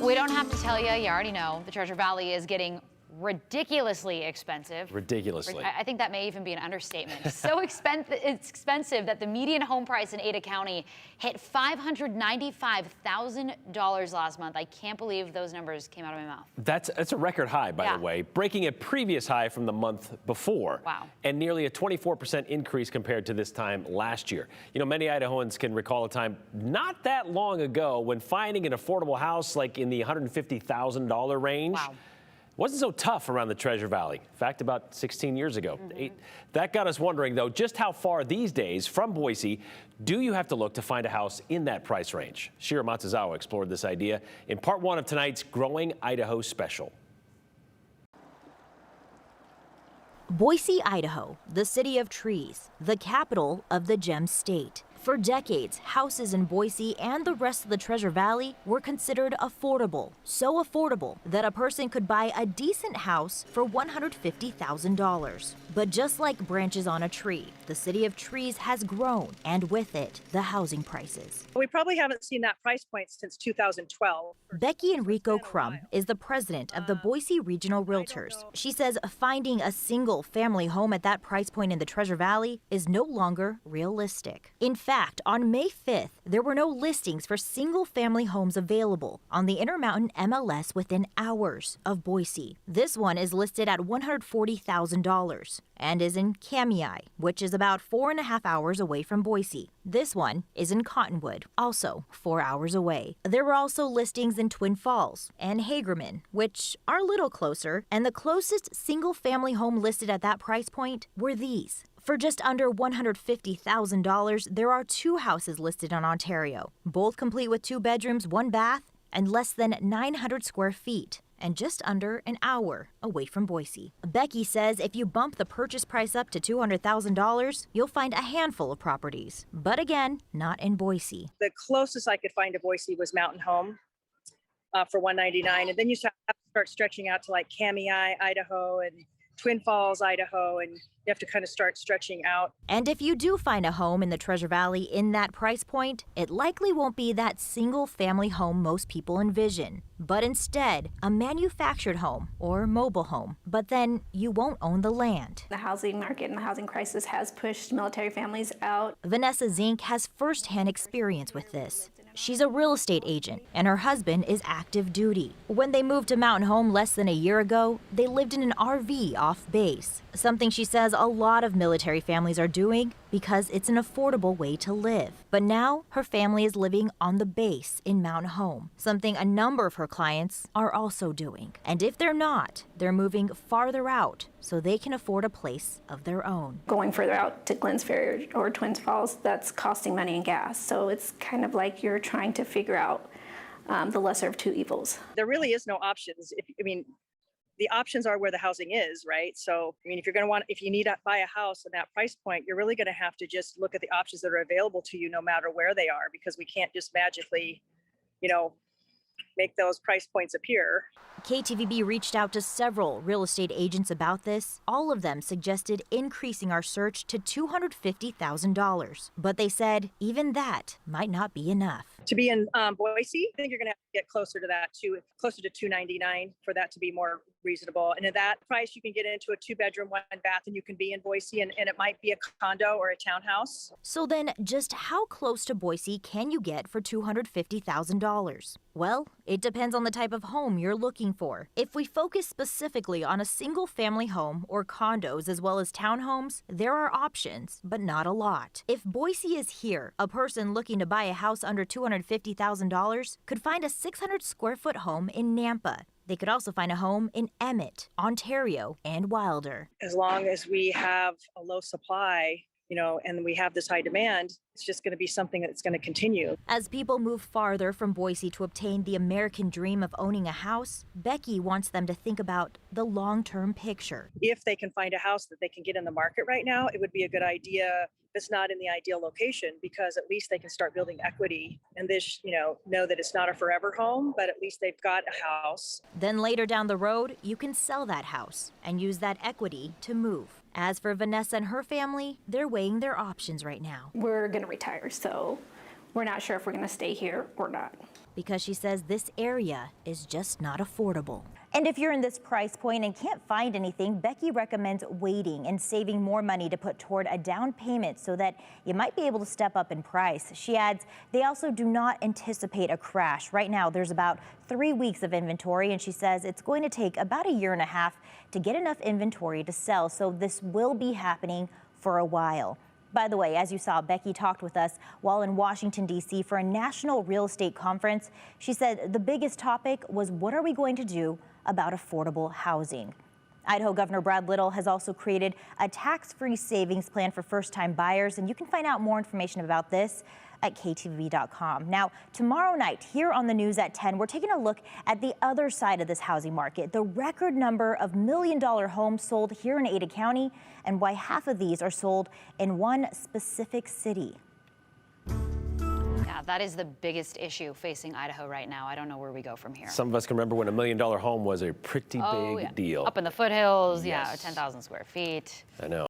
We don't have to tell you, you already know, the Treasure Valley is getting ridiculously expensive. Ridiculously. I think that may even be an understatement. So it's expensive that the median home price in Ada County hit $595,000 last month. I can't believe those numbers came out of my mouth. That's a record high, by the way, breaking a previous high from the month before. Wow. And nearly a 24% increase compared to this time last year. You know, many Idahoans can recall a time not that long ago when finding an affordable house like in the $150,000 range wasn't so tough around the Treasure Valley. In fact, about 16 years ago. That got us wondering, though, just how far these days from Boise do you have to look to find a house in that price range? Shira Matsuzawa explored this idea in part one of tonight's Growing Idaho special. Boise, Idaho, the city of trees, the capital of the Gem State. For decades, houses in Boise and the rest of the Treasure Valley were considered affordable. So affordable that a person could buy a decent house for $150,000. But just like branches on a tree, the city of trees has grown, and with it, the housing prices. We probably haven't seen that price point since 2012. Becky Enrico Crum is the president of the Boise Regional Realtors. She says finding a single family home at that price point in the Treasure Valley is no longer realistic. In fact, on May 5th, there were no listings for single-family homes available on the Intermountain MLS within hours of Boise. This one is listed at $140,000 and is in Kamei, which is about 4.5 hours away from Boise. This one is in Cottonwood, also 4 hours away. There were also listings in Twin Falls and Hagerman, which are a little closer, and the closest single-family home listed at that price point were these. For just under $150,000, there are 2 houses listed on Ontario, both complete with 2 bedrooms, 1 bath, and less than 900 square feet, and just under an hour away from Boise. Becky says if you bump the purchase price up to $200,000, you'll find a handful of properties. But again, not in Boise. The closest I could find to Boise was Mountain Home for $199, and then you have to start stretching out to like Kamei, Idaho, and Twin Falls, Idaho, and you have to kind of start stretching out. And if you do find a home in the Treasure Valley in that price point, it likely won't be that single family home most people envision, but instead a manufactured home or mobile home. But then you won't own the land. The housing market and the housing crisis has pushed military families out. Vanessa Zink has firsthand experience with this. She's a real estate agent, and her husband is active duty. When they moved to Mountain Home less than a year ago, they lived in an RV off base, something she says a lot of military families are doing because it's an affordable way to live. But now her family is living on the base in Mountain Home, something a number of her clients are also doing. And if they're not, they're moving farther out so they can afford a place of their own. Going further out to Glens Ferry or Twin Falls, that's costing money and gas. So it's kind of like you're trying to figure out the lesser of two evils. There really is no options. The options are where the housing is, right? So, if you need to buy a house at that price point, you're really going to have to just look at the options that are available to you no matter where they are, because we can't just magically, make those price points appear. KTVB reached out to several real estate agents about this. All of them suggested increasing our search to $250,000. But they said even that might not be enough. To be in Boise, I think you're going to have to get closer to that, closer to $299 for that to be more reasonable. And at that price, you can get into a 2-bedroom, 1-bath, and you can be in Boise, and it might be a condo or a townhouse. So then just how close to Boise can you get for $250,000? Well, it depends on the type of home you're looking for. If we focus specifically on a single-family home or condos as well as townhomes, there are options, but not a lot. If Boise is here, a person looking to buy a house under $250,000 could find a 600-square-foot home in Nampa. They could also find a home in Emmett, Ontario, and Wilder. As long as we have a low supply, and we have this high demand, it's just going to be something that's going to continue. As people move farther from Boise to obtain the American dream of owning a house, Becky wants them to think about the long-term picture. If they can find a house that they can get in the market right now, it would be a good idea. It's not in the ideal location, because at least they can start building equity and this, know that it's not a forever home, but at least they've got a house. Then later down the road, you can sell that house and use that equity to move. As for Vanessa and her family, they're weighing their options right now. We're going to retire, so we're not sure if we're going to stay here or not. because she says this area is just not affordable. And if you're in this price point and can't find anything, Becky recommends waiting and saving more money to put toward a down payment so that you might be able to step up in price. She adds they also do not anticipate a crash. Right now, there's about 3 weeks of inventory, and she says it's going to take about a year and a half to get enough inventory to sell. So this will be happening for a while. By the way, as you saw, Becky talked with us while in Washington, D.C. for a national real estate conference. She said the biggest topic was what are we going to do about affordable housing? Idaho Governor Brad Little has also created a tax-free savings plan for first-time buyers, and you can find out more information about this at ktv.com. Now, tomorrow night here on the news at 10, we're taking a look at the other side of this housing market, the record number of million-dollar homes sold here in Ada County, and why half of these are sold in one specific city. Yeah, that is the biggest issue facing Idaho right now. I don't know where we go from here. Some of us can remember when $1 million home was a pretty big deal. Up in the foothills, Yes. yeah, 10,000 square feet. I know.